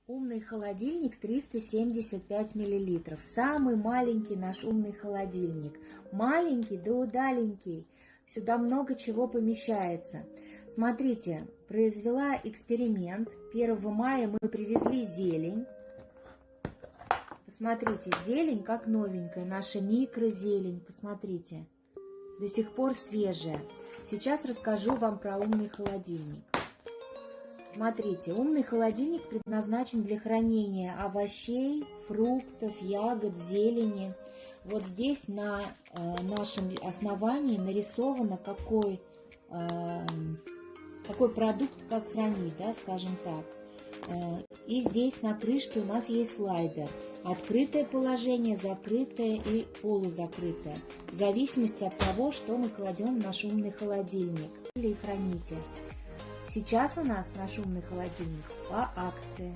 Умный холодильник 375 миллилитров. Самый маленький наш умный холодильник. Маленький да удаленький. Сюда много чего помещается. Смотрите, произвела эксперимент. 1 мая мы привезли зелень. Посмотрите, зелень как новенькая. Наша микрозелень. Посмотрите. До сих пор свежая. Сейчас расскажу вам про умный холодильник. Смотрите, умный холодильник предназначен для хранения овощей, фруктов, ягод, зелени. Вот здесь на нашем основании нарисовано, какой продукт как хранить, да, скажем так. И здесь на крышке у нас есть слайдер. Открытое положение, закрытое и полузакрытое. В зависимости от того, что мы кладем в наш умный холодильник или храните. Сейчас у нас наш умный холодильник по акции.